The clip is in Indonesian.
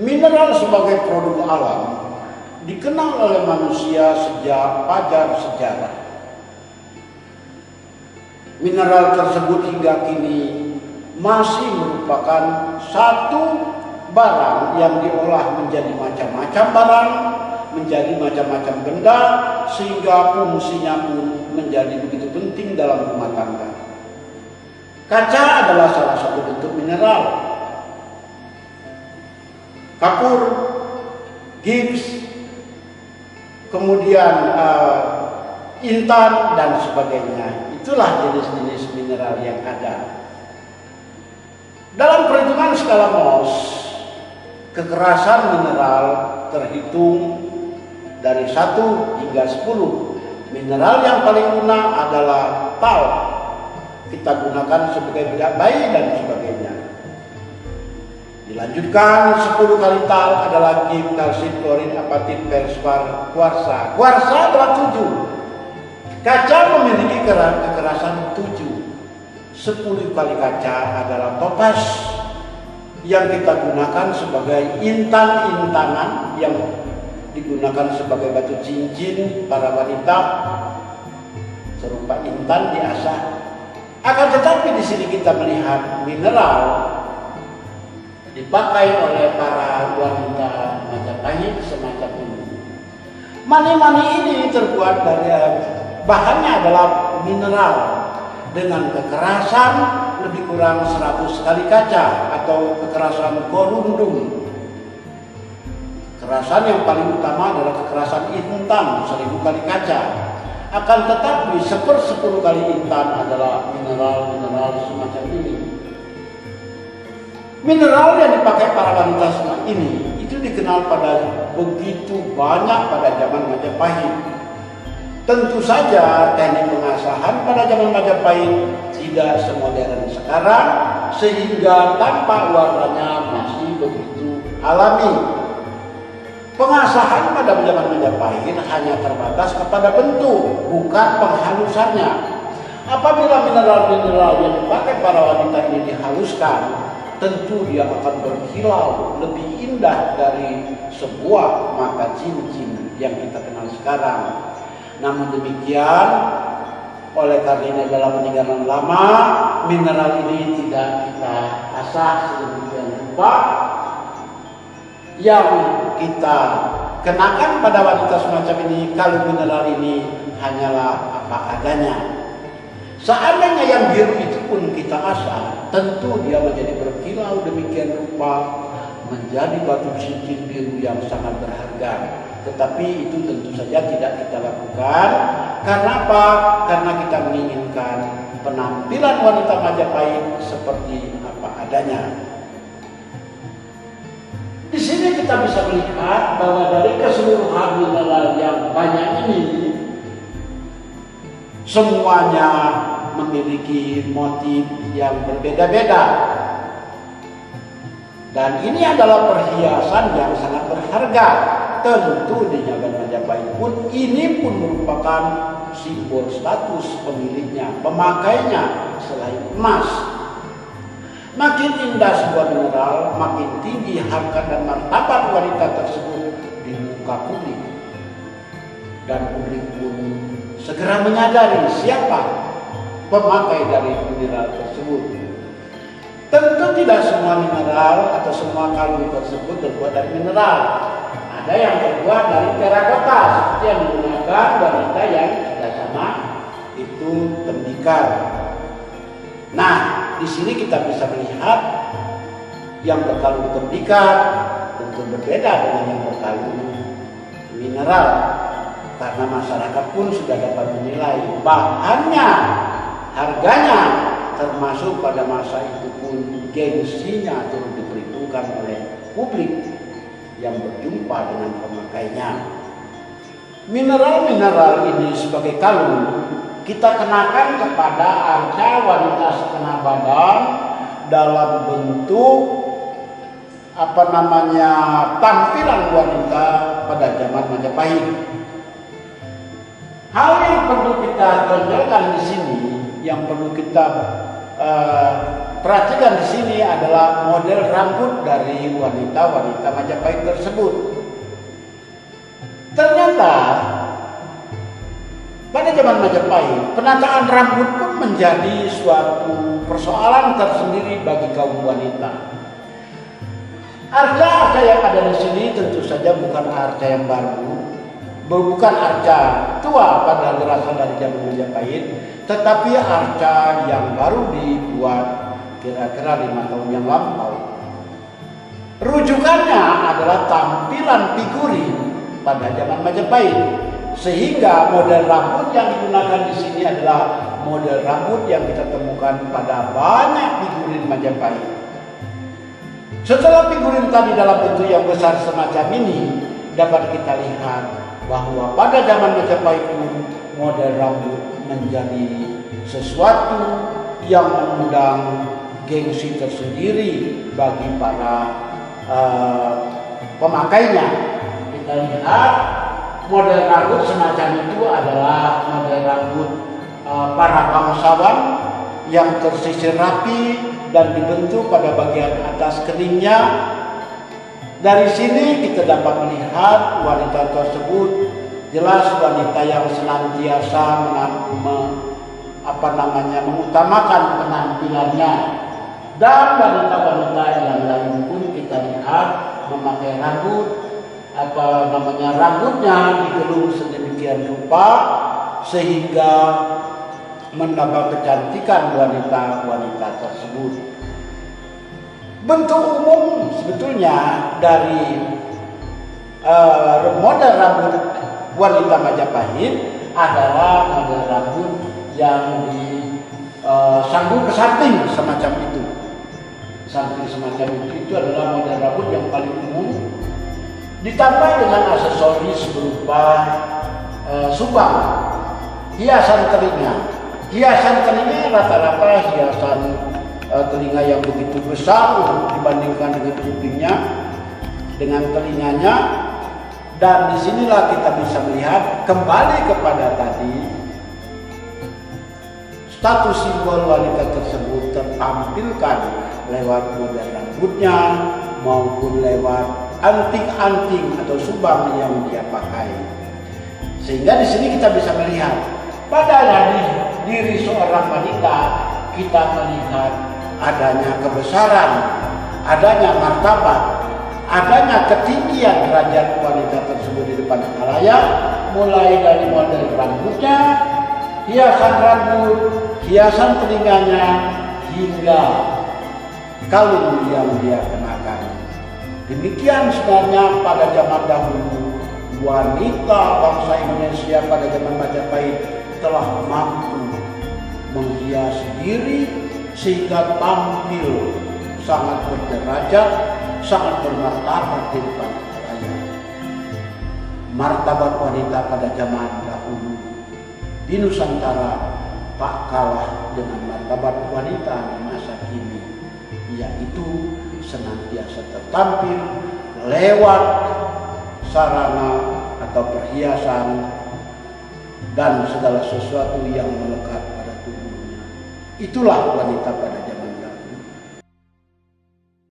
Mineral sebagai produk alam dikenal oleh manusia sejak fajar sejarah. Mineral tersebut hingga kini masih merupakan satu barang yang diolah menjadi macam-macam barang, menjadi macam-macam benda, sehingga fungsinya pun menjadi begitu penting dalam rumah tangga. Kaca adalah salah satu bentuk mineral. Kapur, gips, kemudian intan dan sebagainya. Itulah jenis-jenis mineral yang ada. Dalam perhitungan skala Mohs, kekerasan mineral terhitung dari 1 hingga 10. Mineral yang paling lunak adalah tal. Kita gunakan sebagai bedak bayi dan sebagainya. Dilanjutkan 10 kali tal adalah gips, kalsit, klorin, apatit, felspar, kuarsa. Kuarsa adalah 7. Kaca memiliki kekerasan 7. 10 kali kaca adalah topas yang kita gunakan sebagai intan-intanan yang digunakan sebagai batu cincin para wanita serupa intan diasah. Akan tetapi di sini kita melihat mineral dipakai oleh para wanita Majapahit semacam ini. Mani-mani ini terbuat dari bahannya adalah mineral dengan kekerasan lebih kurang 100 kali kaca atau kekerasan korundum. Kekerasan yang paling utama adalah kekerasan intan 1000 kali kaca. Akan tetapi 1/10 kali intan adalah mineral-mineral semacam ini. Mineral yang dipakai para wanita semacam ini itu dikenal pada begitu banyak pada zaman Majapahit. Tentu saja teknik pengasahan pada zaman Majapahit tidak semodern sekarang, sehingga tampak warnanya masih begitu alami. Pengasahan pada zaman Majapahit hanya terbatas kepada bentuk, bukan penghalusannya. Apabila mineral-mineral yang dipakai para wanita ini dihaluskan, tentu dia akan berkilau lebih indah dari sebuah mata cincin yang kita kenal sekarang. Namun demikian, oleh karena ini adalah peninggalan lama, mineral ini tidak kita asah sedemikian rupa. Yang kita kenakan pada wanita semacam ini, kalau mineral ini hanyalah apa adanya. Seandainya yang biru itu pun kita asah, tentu dia menjadi berkilau demikian rupa, menjadi batu cincin biru yang sangat berharga. Tetapi itu tentu saja tidak kita lakukan. Karena apa? Karena kita menginginkan penampilan wanita Majapahit seperti apa adanya. Di sini kita bisa melihat bahwa dari keseluruhan mineral yang banyak ini, semuanya memiliki motif yang berbeda-beda. Dan ini adalah perhiasan yang sangat berharga. Tentu di zaman Majapahit pun ini pun merupakan simbol status pemiliknya, pemakainya selain emas. Makin indah sebuah mineral, makin tinggi harga dan martabat wanita tersebut di muka publik. Dan publik pun segera menyadari siapa pemakai dari mineral tersebut. Tentu tidak semua mineral atau semua kalung tersebut terbuat dari mineral. Ada yang terbuat dari terakota, seperti yang digunakan wanita yang sudah sama itu tembikar. Nah, di sini kita bisa melihat yang berkalung tembikar tentu berbeda dengan yang berkalung mineral, karena masyarakat pun sudah dapat menilai bahannya, harganya, termasuk pada masa itu pun gengsinya turut diperhitungkan oleh publik yang berjumpa dengan pemakainya. Mineral-mineral ini sebagai kalung kita kenakan kepada arca wanita setengah badan dalam bentuk tampilan wanita pada zaman Majapahit. Hal yang perlu kita tonjolkan di sini, yang perlu kita perhatikan di sini adalah model rambut dari wanita-wanita Majapahit tersebut. Ternyata pada zaman Majapahit, penataan rambut pun menjadi suatu persoalan tersendiri bagi kaum wanita. Arca yang ada di sini tentu saja bukan arca yang baru, bukan arca tua pada berasal dari zaman Majapahit, tetapi arca yang baru dibuat kira-kira 5 tahun yang lampau. Rujukannya adalah tampilan figurin pada zaman Majapahit, sehingga model rambut yang digunakan di sini adalah model rambut yang kita temukan pada banyak figurin Majapahit. Setelah figurin tadi dalam bentuk yang besar semacam ini, dapat kita lihat bahwa pada zaman Majapahit pun model rambut menjadi sesuatu yang mengundang gengsi tersendiri bagi para pemakainya. Kita lihat model rambut semacam itu adalah model rambut para bangsawan yang tersisir rapi dan dibentuk pada bagian atas keningnya. Dari sini kita dapat melihat wanita tersebut jelas wanita yang senantiasa mengutamakan penampilannya. Dan wanita-wanita yang lain pun kita lihat memakai rambutnya digelung sedemikian rupa sehingga menambah kecantikan wanita-wanita tersebut. Bentuk umum sebetulnya dari model rambut wanita Majapahit adalah model rambut yang disambung ke samping semacam itu. Samping semacam itu adalah model rambut yang paling umum, ditambah dengan aksesoris berupa subang, hiasan telinga. Hiasan telinga rata-rata hiasan telinga yang begitu besar dibandingkan dengan kupingnya, dengan telinganya. Dan disinilah kita bisa melihat kembali kepada tadi, status simbol wanita tersebut tertampilkan lewat model rambutnya maupun lewat anting-anting atau subang yang dia pakai. Sehingga di sini kita bisa melihat pada diri seorang wanita kita melihat adanya kebesaran, adanya martabat, adanya ketinggian derajat wanita tersebut di depan khalayak, mulai dari model rambutnya, hiasan rambut, hiasan telinganya, hingga kalung yang dia kenakan. Demikian sebenarnya pada zaman dahulu wanita bangsa Indonesia pada zaman Majapahit telah mampu menghias diri sehingga tampil sangat berderajat, sangat bermartabat di depan khalayak. Martabat wanita pada zaman dahulu di Nusantara tak kalah dengan martabat wanita di masa kini, yaitu senantiasa tertampil lewat sarana atau perhiasan dan segala sesuatu yang melekat pada tubuhnya. Itulah wanita pada